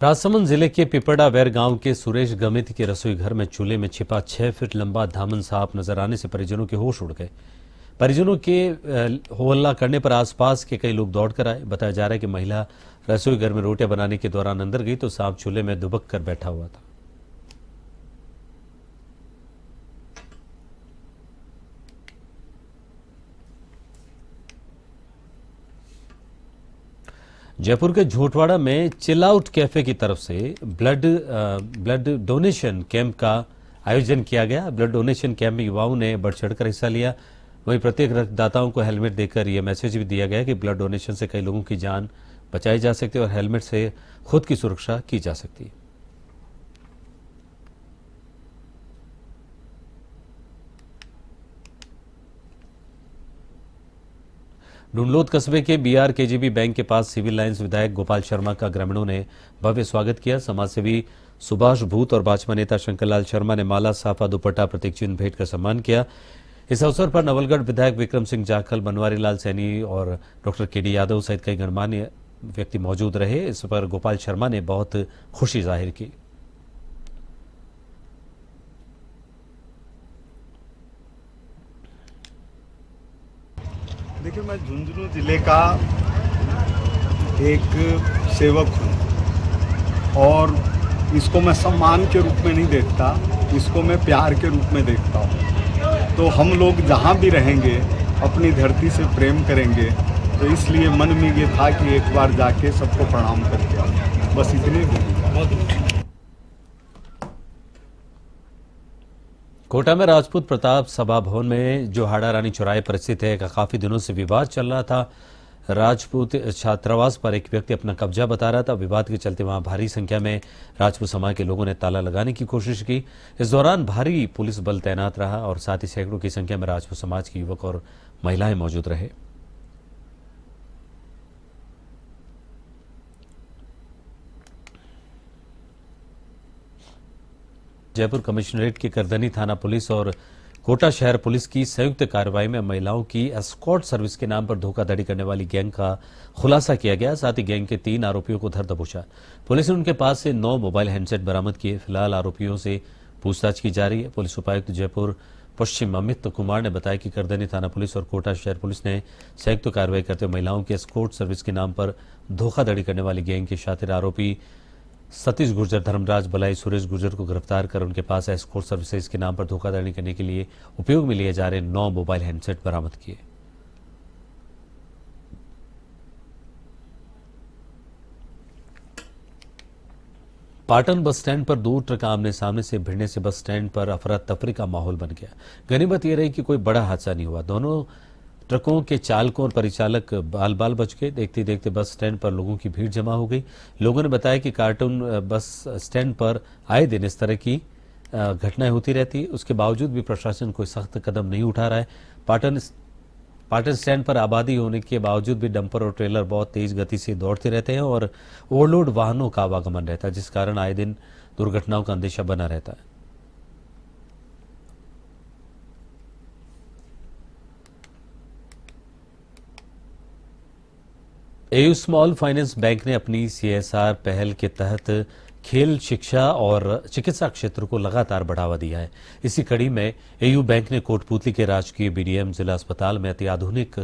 राजसमंद जिले के पिपड़ावैर गांव के सुरेश गमित के रसोई घर में चूल्हे में छिपा 6 फीट लंबा धामन सांप नजर आने से परिजनों के होश उड़ गए। परिजनों के हो हल्ला करने पर आसपास के कई लोग दौड़कर आए। बताया जा रहा है कि महिला रसोई घर में रोटियां बनाने के दौरान अंदर गई तो सांप चूल्हे में दुबक कर बैठा हुआ था। जयपुर के झोटवाड़ा में चिल आउट कैफे की तरफ से ब्लड डोनेशन कैंप का आयोजन किया गया। ब्लड डोनेशन कैंप में युवाओं ने बढ़ चढ़कर हिस्सा लिया। वहीं प्रत्येक रक्तदाताओं को हेलमेट देकर यह मैसेज भी दिया गया कि ब्लड डोनेशन से कई लोगों की जान बचाई जा सकती है और हेलमेट से खुद की सुरक्षा की जा सकती है। ढूंढलोद कस्बे के BRKGB बैंक के पास सिविल लाइंस विधायक गोपाल शर्मा का ग्रामीणों ने भव्य स्वागत किया। समाजसेवी सुभाष भूत और भाजपा नेता शंकरलाल शर्मा ने माला, साफा, दुपट्टा, प्रतीक चिन्ह भेंट कर सम्मान किया। इस अवसर पर नवलगढ़ विधायक विक्रम सिंह जाखल, बनवारी लाल सैनी और डॉक्टर KD यादव सहित कई गणमान्य व्यक्ति मौजूद रहे। इस पर गोपाल शर्मा ने बहुत खुशी जाहिर की। देखिए, मैं झुंझुनू जिले का एक सेवक हूँ और इसको मैं सम्मान के रूप में नहीं देखता, इसको मैं प्यार के रूप में देखता हूँ। तो हम लोग जहाँ भी रहेंगे अपनी धरती से प्रेम करेंगे, तो इसलिए मन में ये था कि एक बार जाके सबको प्रणाम करके आऊँ। बस इतने ही। कोटा में राजपूत प्रताप सभा भवन में जो हाड़ा रानी चौराहे पर स्थित है का काफी दिनों से विवाद चल रहा था। राजपूत छात्रावास पर एक व्यक्ति अपना कब्जा बता रहा था। विवाद के चलते वहां भारी संख्या में राजपूत समाज के लोगों ने ताला लगाने की कोशिश की। इस दौरान भारी पुलिस बल तैनात रहा और साथ ही सैकड़ों की संख्या में राजपूत समाज के युवक और महिलाएं मौजूद रहे। जयपुर कमिश्नरेट की करधनी थाना पुलिस और कोटा शहर पुलिस की संयुक्त कार्रवाई में महिलाओं की एस्कॉर्ट सर्विस के नाम पर धोखाधड़ी करने वाली गैंग का खुलासा किया गया। साथ ही गैंग के 3 आरोपियों को धर दबोचा। पुलिस ने उनके पास से 9 मोबाइल हैंडसेट बरामद किए। फिलहाल आरोपियों से पूछताछ की जा रही है। पुलिस उपायुक्त जयपुर पश्चिम अमित कुमार ने बताया कि करधनी थाना पुलिस और कोटा शहर पुलिस ने संयुक्त कार्रवाई करते हुए महिलाओं की एस्कॉर्ट सर्विस के नाम पर धोखाधड़ी करने वाली गैंग के शातिर आरोपी सतीश गुर्जर, धर्मराज बलाई, सुरेश गुर्जर को गिरफ्तार कर उनके पास एस्कॉर्ट सर्विसेज के नाम पर धोखाधड़ी करने के लिए उपयोग में लिए जा रहे 9 मोबाइल हैंडसेट बरामद किए। पाटन बस स्टैंड पर 2 ट्रक आमने सामने से भिड़ने से बस स्टैंड पर अफरा तफरी का माहौल बन गया। गनीमत यह रही कि कोई बड़ा हादसा नहीं हुआ। दोनों ट्रकों के चालकों और परिचालक बाल बाल बच गए। देखते देखते बस स्टैंड पर लोगों की भीड़ जमा हो गई। लोगों ने बताया कि कार्टून बस स्टैंड पर आए दिन इस तरह की घटनाएं होती रहती है। उसके बावजूद भी प्रशासन कोई सख्त कदम नहीं उठा रहा है। पाटन स्टैंड पर आबादी होने के बावजूद भी डंपर और ट्रेलर बहुत तेज गति से दौड़ते रहते हैं और ओवरलोड वाहनों का आवागमन रहता है, जिस कारण आए दिन दुर्घटनाओं का अंदेशा बना रहता है। AU स्मॉल फाइनेंस बैंक ने अपनी CSR पहल के तहत खेल, शिक्षा और चिकित्सा क्षेत्र को लगातार बढ़ावा दिया है। इसी कड़ी में AU बैंक ने कोटपूतली के राजकीय BDM जिला अस्पताल में अत्याधुनिक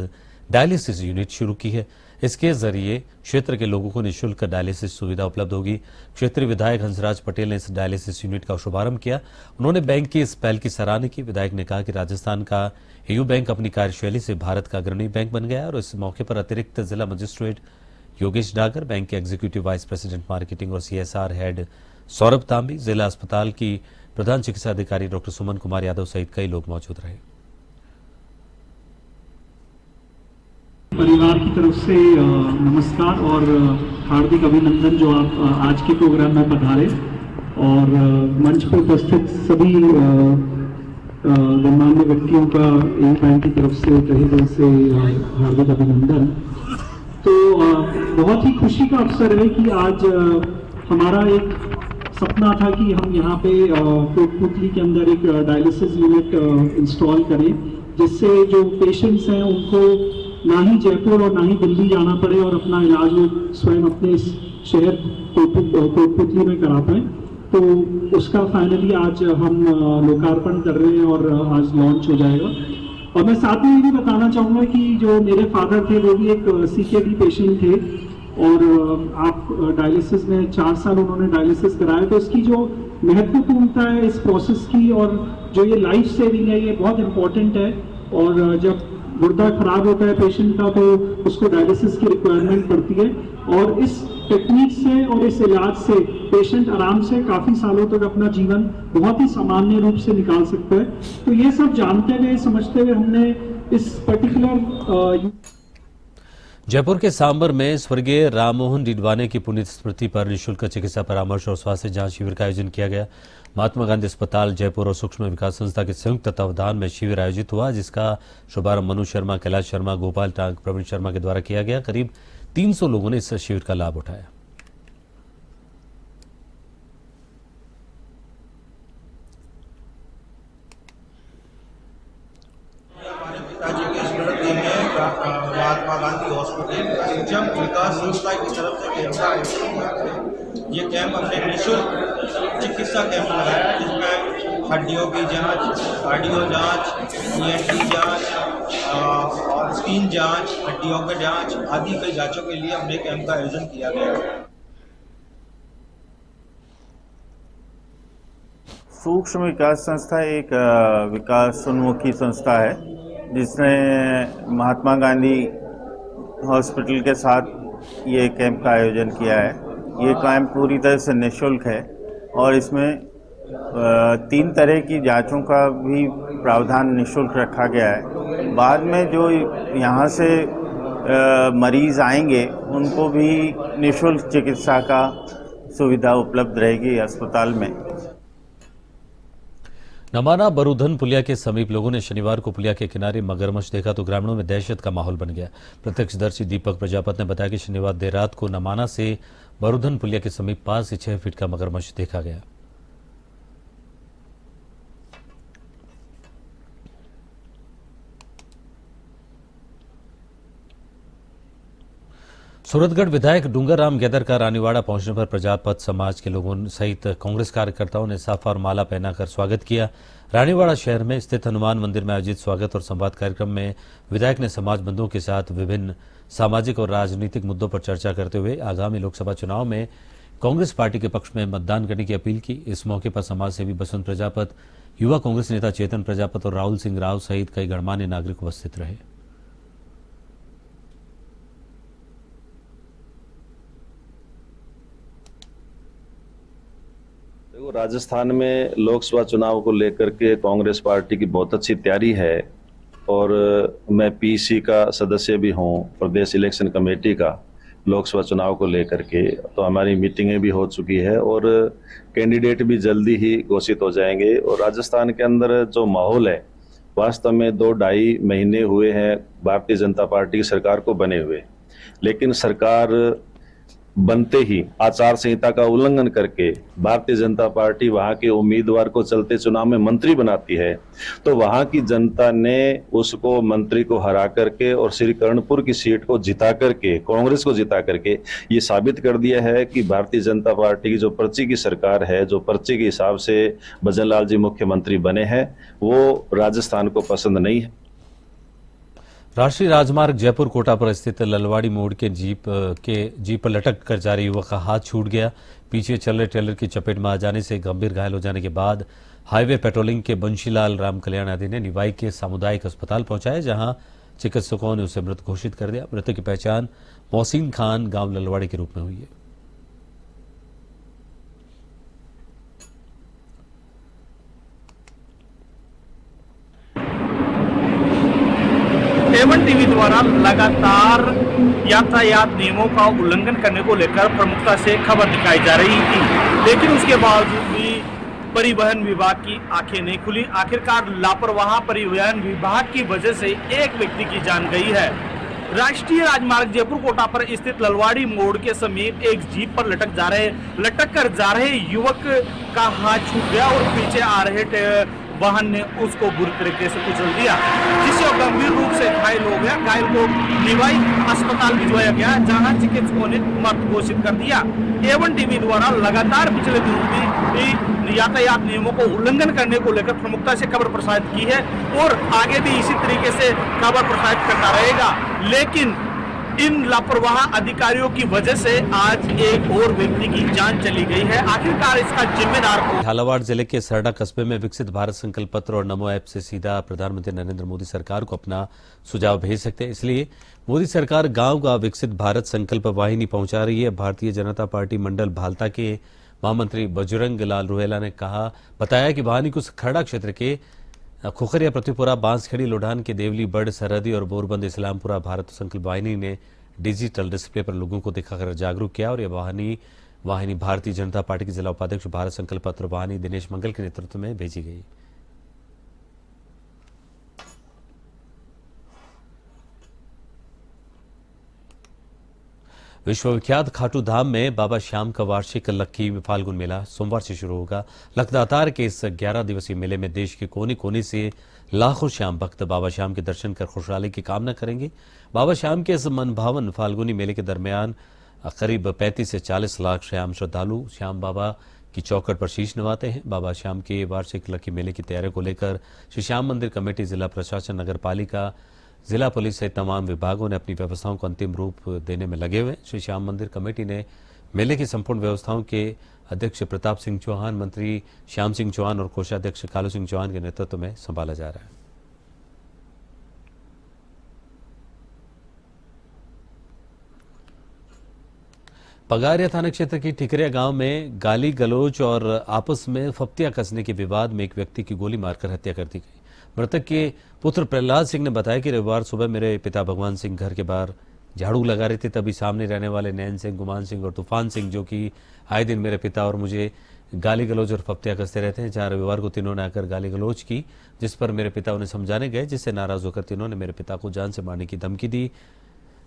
डायलिसिस यूनिट शुरू की है। इसके जरिए क्षेत्र के लोगों को निःशुल्क डायलिसिस सुविधा उपलब्ध होगी। क्षेत्रीय विधायक हंसराज पटेल ने इस डायलिसिस यूनिट का शुभारंभ किया। उन्होंने बैंक की इस पहल की सराहना की। विधायक ने कहा कि राजस्थान का AU बैंक अपनी कार्यशैली से भारत का अग्रणी बैंक बन गया और इस मौके पर अतिरिक्त जिला मजिस्ट्रेट योगेश डागर, बैंक के एग्जीक्यूटिव वाइस प्रेसिडेंट मार्केटिंग और CSR हेड सौरभ तांबी, जिला अस्पताल की प्रधान चिकित्सा अधिकारी डॉक्टर सुमन कुमार यादव सहित कई लोग मौजूद रहे। परिवार की तरफ से नमस्कार और हार्दिक अभिनंदन जो आप आज के प्रोग्राम में पधारे और मंच पर उपस्थित सभी गणमान्य व्यक्तियों का AU बैंक की तरफ से तहे दिल से हार्दिक अभिनंदन। तो बहुत ही खुशी का अवसर है कि आज हमारा एक सपना था कि हम यहाँ पे कोटपूतली के अंदर एक डायलिसिस यूनिट इंस्टॉल करें, जिससे जो पेशेंट्स हैं उनको ना ही जयपुर और ना ही दिल्ली जाना पड़े और अपना इलाज वो स्वयं अपने शहर कोटपुतली में करा पाए। तो उसका फाइनली आज हम लोकार्पण कर रहे हैं और आज लॉन्च हो जाएगा। और मैं साथ में ये भी बताना चाहूँगा कि जो मेरे फादर थे वो भी एक CKD पेशेंट थे और आप डायलिसिस में 4 साल उन्होंने डायलिसिस कराया। तो इसकी जो महत्वपूर्णता है इस प्रोसेस की और जो ये लाइफ सेविंग है, ये बहुत इम्पोर्टेंट है। और जब गुर्दा खराब होता है पेशेंट का तो उसको डायलिसिस की रिक्वायरमेंट पड़ती है और इस टेक्निक से और इस इलाज से पेशेंट आराम से काफ़ी सालों तक अपना जीवन बहुत ही सामान्य रूप से निकाल सकता है। तो ये सब जानते हुए समझते हुए हमने इस पर्टिकुलर जयपुर के सांबर में स्वर्गीय राममोहन डिडवाने की पुण्य स्मृति पर निःशुल्क चिकित्सा परामर्श और स्वास्थ्य जांच शिविर का आयोजन किया गया। महात्मा गांधी अस्पताल जयपुर और सूक्ष्म विकास संस्था के संयुक्त तत्वावधान में शिविर आयोजित हुआ, जिसका शुभारंभ मनु शर्मा, कैलाश शर्मा, गोपाल टांग, प्रवीण शर्मा के द्वारा किया गया। करीब 300 लोगों ने इस शिविर का लाभ उठाया। महात्मा गांधी हॉस्पिटल जब विकास संस्था की तरफ से कैंप का आयोजन किया गया। ये कैंप हमने निःशुल्क चिकित्सा कैंप लगाया, जिसमें हड्डियों की जांच, कार्डियो जांच, ENT जांच और स्किन जांच, हड्डियों की जांच आदि कई जांचों के लिए हमने कैंप का आयोजन किया गया। सूक्ष्म विकास संस्था एक विकासोन्मुखी संस्था है जिसने महात्मा गांधी हॉस्पिटल के साथ ये कैंप का आयोजन किया है। ये कैंप पूरी तरह से निःशुल्क है और इसमें 3 तरह की जांचों का भी प्रावधान निःशुल्क रखा गया है। बाद में जो यहाँ से मरीज़ आएंगे उनको भी निःशुल्क चिकित्सा का सुविधा उपलब्ध रहेगी अस्पताल में। नमाना बरूधन पुलिया के समीप लोगों ने शनिवार को पुलिया के किनारे मगरमच्छ देखा तो ग्रामीणों में दहशत का माहौल बन गया। प्रत्यक्षदर्शी दीपक प्रजापत ने बताया कि शनिवार देर रात को नमाना से बरूधन पुलिया के समीप 5 से 6 फीट का मगरमच्छ देखा गया। सूरतगढ़ विधायक डूंगरराम गैदर का रानीवाड़ा पहुंचने पर प्रजापत समाज के लोगों सहित कांग्रेस कार्यकर्ताओं ने साफा और माला पहनाकर स्वागत किया। रानीवाड़ा शहर में स्थित हनुमान मंदिर में आयोजित स्वागत और संवाद कार्यक्रम में विधायक ने समाज बंधुओं के साथ विभिन्न सामाजिक और राजनीतिक मुद्दों पर चर्चा करते हुए आगामी लोकसभा चुनाव में कांग्रेस पार्टी के पक्ष में मतदान करने की अपील की। इस मौके पर समाज सेवी बसंत प्रजापत, युवा कांग्रेस नेता चेतन प्रजापत और राहुल सिंह राव सहित कई गणमान्य नागरिक उपस्थित रहे। राजस्थान में लोकसभा चुनाव को लेकर के कांग्रेस पार्टी की बहुत अच्छी तैयारी है और मैं पीसी का सदस्य भी हूं, प्रदेश इलेक्शन कमेटी का लोकसभा चुनाव को लेकर के। तो हमारी मीटिंगें भी हो चुकी है और कैंडिडेट भी जल्दी ही घोषित हो जाएंगे। और राजस्थान के अंदर जो माहौल है, वास्तव में 2-2.5 महीने हुए हैं भारतीय जनता पार्टी की सरकार को बने हुए, लेकिन सरकार बनते ही आचार संहिता का उल्लंघन करके भारतीय जनता पार्टी वहां के उम्मीदवार को चलते चुनाव में मंत्री बनाती है। तो वहां की जनता ने उसको मंत्री को हरा करके और श्री कर्णपुर की सीट को जिता करके, कांग्रेस को जिता करके ये साबित कर दिया है कि भारतीय जनता पार्टी की जो पर्ची की सरकार है, जो पर्ची के हिसाब से भजन लाल जी मुख्यमंत्री बने हैं, वो राजस्थान को पसंद नहीं है। राष्ट्रीय राजमार्ग जयपुर कोटा पर स्थित ललवाड़ी मोड़ के जीप पर लटक कर जा रहे युवक का हाथ छूट गया। पीछे चल रहे ट्रेलर की चपेट में आ जाने से गंभीर घायल हो जाने के बाद हाईवे पेट्रोलिंग के बंशीलाल राम कल्याण आदि ने निवाई के सामुदायिक अस्पताल पहुंचाया, जहां चिकित्सकों ने उसे मृत घोषित कर दिया। मृतक की पहचान मोहसिन खान गांव ललवाड़ी के रूप में हुई है। A1 टीवी द्वारा लगातार यातायात नियमों का उल्लंघन करने को लेकर प्रमुखता से खबर दिखाई जा रही थी, लेकिन उसके बावजूद भी परिवहन विभाग की आंखें नहीं खुली। आखिरकार लापरवाह परिवहन विभाग की वजह से एक व्यक्ति की जान गई है। राष्ट्रीय राजमार्ग जयपुर कोटा पर स्थित ललवाड़ी मोड़ के समीप एक जीप पर लटक कर जा रहे युवक का हाथ छूट गया और पीछे आ रहे वाहन ने उसको बुरी तरीके से कुचल दिया, जिससे वो गंभीर रूप से घायल हो गया। घायल को निवाई अस्पताल भिजवाया गया, जहां चिकित्सकों ने मृत घोषित कर दिया। A1 टीवी द्वारा लगातार पिछले दिनों भी यातायात नियमों को उल्लंघन करने को लेकर प्रमुखता से खबर प्रसारित की है और आगे भी इसी तरीके से खबर प्रसारित करता रहेगा। लेकिन इन लापरवाह अधिकारियों की वजह से आज एक और व्यक्ति की जान चली गई है। आखिरकार इसका जिम्मेदार कौन? झालावाड़ जिले के सरडा कस्बे में विकसित भारत संकल्प पत्र और नमो ऐप से सीधा प्रधानमंत्री नरेंद्र मोदी सरकार को अपना सुझाव भेज सकते हैं। इसलिए मोदी सरकार गांव का विकसित भारत संकल्प वाहिनी पहुंचा रही है। भारतीय जनता पार्टी मंडल भालता के महामंत्री बजरंग लाल रोहेला ने बताया कि वाहिनी को खरड़ा क्षेत्र के खुखरिया, पृथ्वीपुरा, बांसखेड़ी, लोढान के देवली, बड़, सरहदी और बोरबंद इस्लामपुरा भारत संकल्प वाहिनी ने डिजिटल डिस्प्ले पर लोगों को दिखाकर जागरूक किया और यह वाहिनी भारतीय जनता पार्टी के जिला उपाध्यक्ष भारत संकल्प पत्र वाहिनी दिनेश मंगल के नेतृत्व में भेजी गई। विश्वविख्यात खाटू धाम में बाबा श्याम का वार्षिक लक्की फाल्गुन मेला सोमवार से शुरू होगा। लखदातार के इस 11 दिवसीय मेले में देश के कोने कोने से लाखों श्याम भक्त बाबा श्याम के दर्शन कर खुशहाली की कामना करेंगे। बाबा श्याम के इस मनभावन फाल्गुनी मेले के दरमियान करीब 35 से 40 लाख श्याम श्रद्धालु श्याम बाबा की चौखट पर शीश नवाते हैं। बाबा श्याम के वार्षिक लक्की मेले की तैयारी को लेकर श्री श्याम मंदिर कमेटी, जिला प्रशासन, नगर पालिका, जिला पुलिस सहित तमाम विभागों ने अपनी व्यवस्थाओं को अंतिम रूप देने में लगे हुए। श्री श्याम मंदिर कमेटी ने मेले की संपूर्ण व्यवस्थाओं के अध्यक्ष प्रताप सिंह चौहान, मंत्री श्याम सिंह चौहान और कोषाध्यक्ष कालू सिंह चौहान के नेतृत्व में संभाला जा रहा है। पगारिया थाना क्षेत्र की ठिकरिया गांव में गाली गलौज और आपस में फप्तियां कसने के विवाद में एक व्यक्ति की गोली मारकर हत्या कर दी गई। मृतक के पुत्र प्रहलाद सिंह ने बताया कि रविवार सुबह मेरे पिता भगवान सिंह घर के बाहर झाड़ू लगा रहे थे, तभी सामने रहने वाले नैन सिंह, गुमान सिंह और तूफान सिंह, जो कि आए दिन मेरे पिता और मुझे गाली गलौज और फप्तियां कसते रहते हैं, जहां रविवार को तीनों ने आकर गाली गलौज की, जिस पर मेरे पिता उन्हें समझाने गए, जिससे नाराज होकर तीनों ने मेरे पिता को जान से मारने की धमकी दी।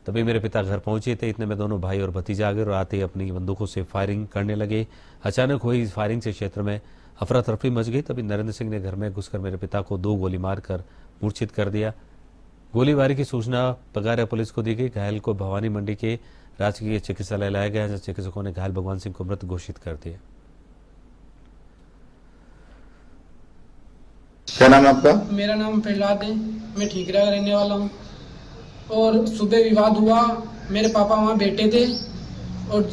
तभी मेरे पिता घर पहुंचे थे। इतने में दोनों भाई और भतीजा आ गए और आते ही अपनी बंदूकों से फायरिंग करने लगे। अचानक हुई इस फायरिंग से क्षेत्र में अफरा तफरी मच गई। तभी नरेंद्र सिंह ने घर में घुसकर मेरे पिता को 2 गोली मारकर मूर्छित कर दिया। गोलीबारी की सूचना पगारिया पुलिस को दी गई। घायल को भवानी मंडी के राजकीय चिकित्सालय लाया गया, जहां चिकित्सकों ने घायल भगवान सिंह को मृत घोषित कर दिया। क्या नाम है आपका? मेरा नाम प्रहलाद है, मैं ठीकरा का रहने वाला हूँ। और सुबह विवाद हुआ, मेरे पापा वहाँ बैठे थे और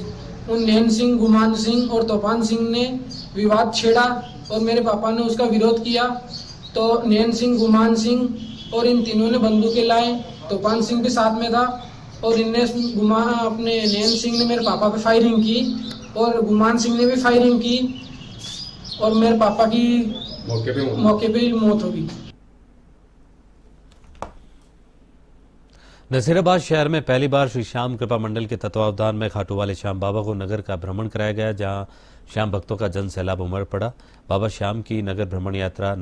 उन नैन सिंह, गुमान सिंह और तूफान सिंह ने विवाद छेड़ा और मेरे पापा ने उसका विरोध किया। तो नैन सिंह, गुमान सिंह और इन तीनों ने बंदूकें लाए। तूफान सिंह भी साथ में था और इनने अपने नैन सिंह ने मेरे पापा पे फायरिंग की और गुमान सिंह ने भी फायरिंग की और मेरे पापा की मौके पे मौत हो गई। नसीराबाद शहर में पहली बार श्री श्याम कृपा मंडल के तत्वावधान में खाटू वाले श्याम बाबा को नगर का भ्रमण कराया गया, जहां श्याम भक्तों का जन सैलाब उमड़ पड़ा। बाबा श्याम की नगर भ्रमण यात्रा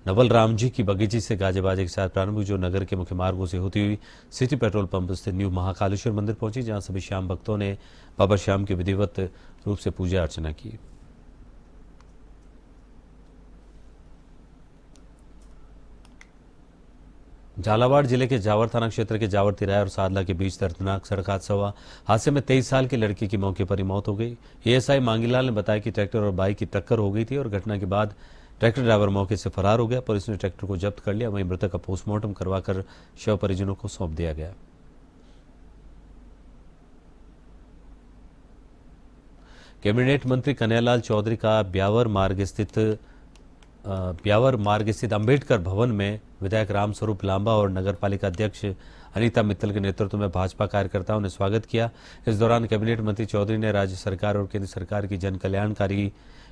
नवल राम जी की बगीची से गाजे बाजे के साथ प्रारंभ हुई, जो नगर के मुख्य मार्गों से होती हुई सिटी पेट्रोल पंप स्थित न्यू महाकालेश्वर मंदिर पहुंची, जहां सभी श्याम भक्तों ने बाबा श्याम की विधिवत रूप से पूजा अर्चना की। झालावाड़ जिले के जावर थाना क्षेत्र के जावर तिराया और सादला के बीच दर्दनाक सड़क हादसा हुआ। हादसे में 23 साल की लड़की की मौके पर ही मौत हो गई। एएसआई मांगीलाल ने बताया कि ट्रैक्टर और बाइक की टक्कर हो गई थी और घटना के बाद ट्रैक्टर ड्राइवर मौके से फरार हो गया। पुलिस ने ट्रैक्टर को जब्त कर लिया। वहीं मृतक का पोस्टमार्टम करवाकर शव परिजनों को सौंप दिया गया। कैबिनेट मंत्री कन्हैयालाल चौधरी का ब्यावर मार्ग स्थित अंबेडकर भवन में विधायक रामस्वरूप लांबा और नगरपालिका अध्यक्ष अनीता मित्तल के नेतृत्व में भाजपा कार्यकर्ताओं ने स्वागत किया। इस दौरान कैबिनेट मंत्री चौधरी ने राज्य सरकार और केंद्र सरकार की जन कल्याणकारी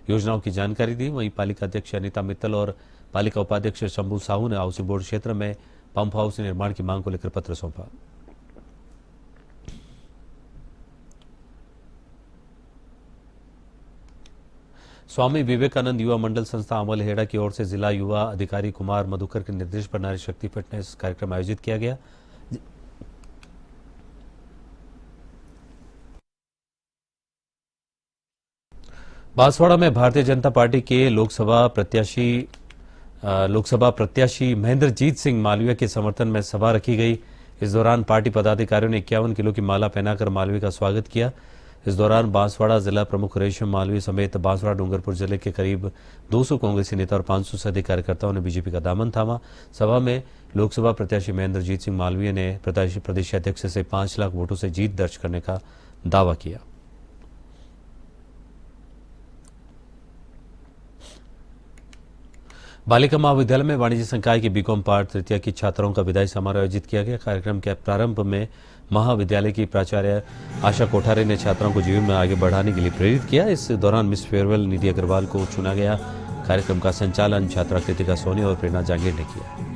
योजनाओं की जानकारी दी। वहीं पालिका अध्यक्ष अनीता मित्तल और पालिका उपाध्यक्ष शंभू साहू ने हाउसिंग बोर्ड क्षेत्र में पंप हाउस निर्माण की मांग को लेकर पत्र सौंपा। स्वामी विवेकानंद युवा मंडल संस्था अमल हेड़ा की ओर से जिला युवा अधिकारी कुमार मधुकर के निर्देश पर नारी शक्ति फिटनेस कार्यक्रम आयोजित किया गया। बांसवाड़ा में भारतीय जनता पार्टी के लोकसभा प्रत्याशी लोकसभा प्रत्याशी महेंद्रजीत सिंह मालवीय के समर्थन में सभा रखी गई। इस दौरान पार्टी पदाधिकारियों ने 51 किलो की माला पहनाकर मालवीय का स्वागत किया। इस दौरान बांसवाड़ा जिला प्रमुख रेशम मालवीय समेत बांसवाड़ा डूंगरपुर जिले के करीब 200 कांग्रेसी नेता और 500 से अधिक कार्यकर्ताओं ने बीजेपी का दामन थामा। सभा में लोकसभा प्रत्याशी महेंद्रजीत सिंह मालवीय ने प्रदेश अध्यक्ष से 5 लाख वोटों से जीत दर्ज करने का दावा किया। बालिका महाविद्यालय में वाणिज्य संकाय की बीकॉम पार्ट तृतीय की छात्राओं का विदाई समारोह आयोजित किया गया। कार्यक्रम के प्रारंभ में महाविद्यालय की प्राचार्य आशा कोठारे ने छात्राओं को जीवन में आगे बढ़ाने के लिए प्रेरित किया। इस दौरान मिस फेयरवेल निधि अग्रवाल को चुना गया। कार्यक्रम का संचालन छात्रा कृतिका सोनी और प्रेरणा जांगीर ने किया।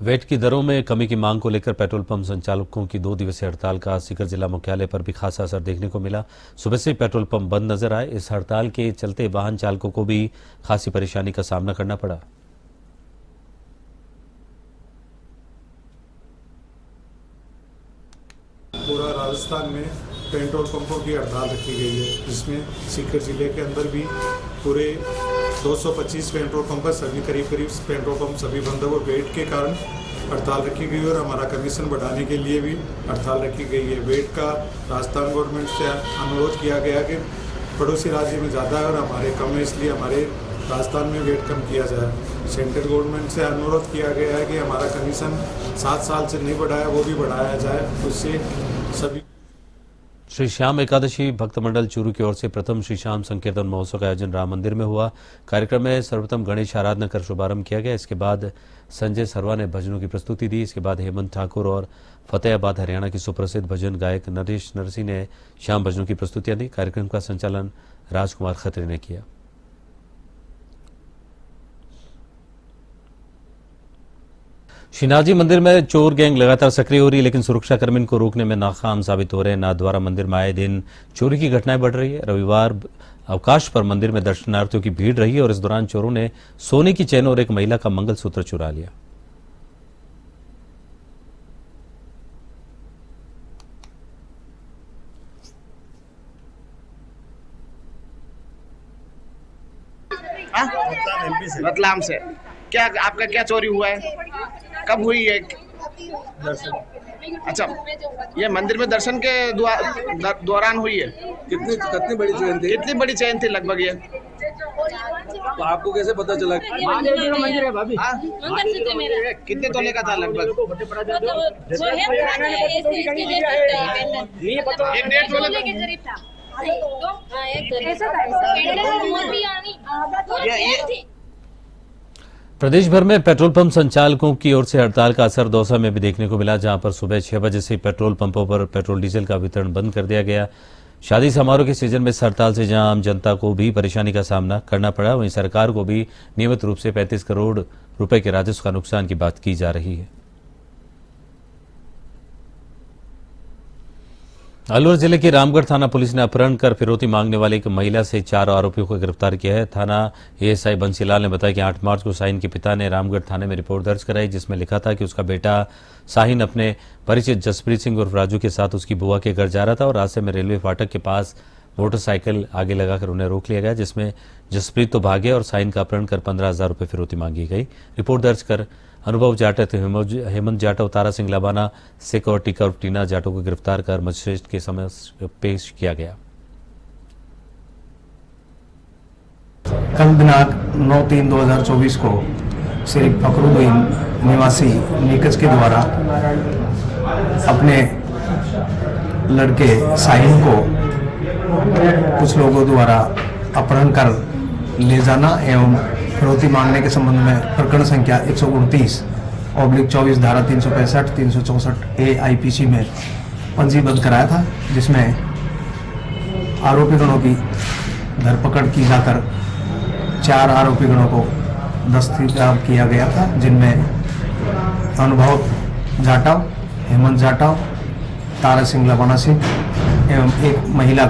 वेट की दरों में कमी की मांग को लेकर पेट्रोल पंप संचालकों की 2 दिवसीय हड़ताल का सीकर जिला मुख्यालय पर भी खासा असर देखने को मिला। सुबह से पेट्रोल पंप बंद नजर आए। इस हड़ताल के चलते वाहन चालकों को भी खासी परेशानी का सामना करना पड़ा। पूरा राजस्थान में पेट्रोल पंपों की हड़ताल रखी गई है, जिसमें सीकर जिले के अंदर भी पूरे 225 पेट्रोल पंप है। सभी करीब पेट्रोल पंप सभी बंद है और वेट के कारण हड़ताल रखी गई है और हमारा कमीशन बढ़ाने के लिए भी हड़ताल रखी गई है। वेट का राजस्थान गवर्नमेंट से अनुरोध किया गया कि पड़ोसी राज्य में ज़्यादा है और हमारे कम है, इसलिए हमारे राजस्थान में वेट कम किया जाए। सेंट्रल गवर्नमेंट से अनुरोध किया गया है कि हमारा कमीशन 7 साल से नहीं बढ़ाया, वो भी बढ़ाया जाए। उससे सभी श्री श्याम एकादशी भक्त मंडल चूरू की ओर से प्रथम श्री श्याम संकीर्तन महोत्सव का आयोजन राम मंदिर में हुआ। कार्यक्रम में सर्वप्रथम गणेश आराधना कर शुभारंभ किया गया। इसके बाद संजय सरवा ने भजनों की प्रस्तुति दी। इसके बाद हेमंत ठाकुर और फतेहाबाद हरियाणा की सुप्रसिद्ध भजन गायक नरेश नरसिंह ने श्याम भजनों की प्रस्तुतियां दी। कार्यक्रम का संचालन राजकुमार खत्री ने किया। श्रीनाथ मंदिर में चोर गैंग लगातार सक्रिय हो रही है, लेकिन सुरक्षाकर्मी इनको रोकने में नाकाम साबित हो रहे हैं। नाथ द्वारा मंदिर में आए दिन चोरी की घटनाएं बढ़ रही है। रविवार अवकाश पर मंदिर में दर्शनार्थियों की भीड़ रही है और इस दौरान चोरों ने सोने की चेन और एक महिला का मंगलसूत्र चुरा लिया। रतलाम से क्या आपका क्या चोरी हुआ है? कब हुई है? अच्छा, ये मंदिर में दर्शन के दौरान हुई है। कितनी बड़ी चेन थी? कितनी बड़ी चेन थी लगभग ये? तो आपको कैसे पता चला? मंदिर है भाभी। कितने तोले का था लगभग? एक 1.5 तोले का। प्रदेश भर में पेट्रोल पंप संचालकों की ओर से हड़ताल का असर दौसा में भी देखने को मिला, जहां पर सुबह 6 बजे से पेट्रोल पंपों पर पेट्रोल डीजल का वितरण बंद कर दिया गया। शादी समारोह के सीजन में इस हड़ताल से जहां आम जनता को भी परेशानी का सामना करना पड़ा, वहीं सरकार को भी नियमित रूप से 35 करोड़ रुपए के राजस्व का नुकसान की बात की जा रही है। अलवर जिले के रामगढ़ थाना पुलिस ने अपहरण कर फिरौती मांगने वाली एक महिला से 4 आरोपियों को गिरफ्तार किया है। थाना एएसआई बंसीलाल ने बताया कि 8 मार्च को साहिन के पिता ने रामगढ़ थाने में रिपोर्ट दर्ज कराई, जिसमें लिखा था कि उसका बेटा साहिन अपने परिचित जसप्रीत सिंह उर्फ राजू के साथ उसकी बुआ के घर जा रहा था और रास्ते में रेलवे फाटक के पास मोटरसाइकिल आगे लगाकर उन्हें रोक लिया गया, जिसमें जसप्रीत तो भागे और साहिन का अपहरण कर 15,000 रुपये फिरौती मांगी गई। रिपोर्ट दर्ज कर अनुभव जाटव, हेमंत जाटव, तारा सिंह लबाना, सिख और टीका और टीना जाटव को गिरफ्तार कर मजिस्ट्रेट के समक्ष पेश किया गया। कल दिनांक 9/3/2024 को श्री फखरुद्दीन निवासी नीकज के द्वारा अपने लड़के साहिन को कुछ लोगों द्वारा अपहरण कर ले जाना एवं फिरौती मांगने के संबंध में प्रकरण संख्या 129/24 धारा 365, 364 ए IPC में पंजीबद्ध कराया था, जिसमें आरोपी गणों की धरपकड़ की जाकर 4 आरोपी गणों को दस्तगिरफ्तार किया गया था, जिनमें अनुभव जाटव, हेमंत जाटव, तारा सिंह लबाना सिंह एवं एक महिला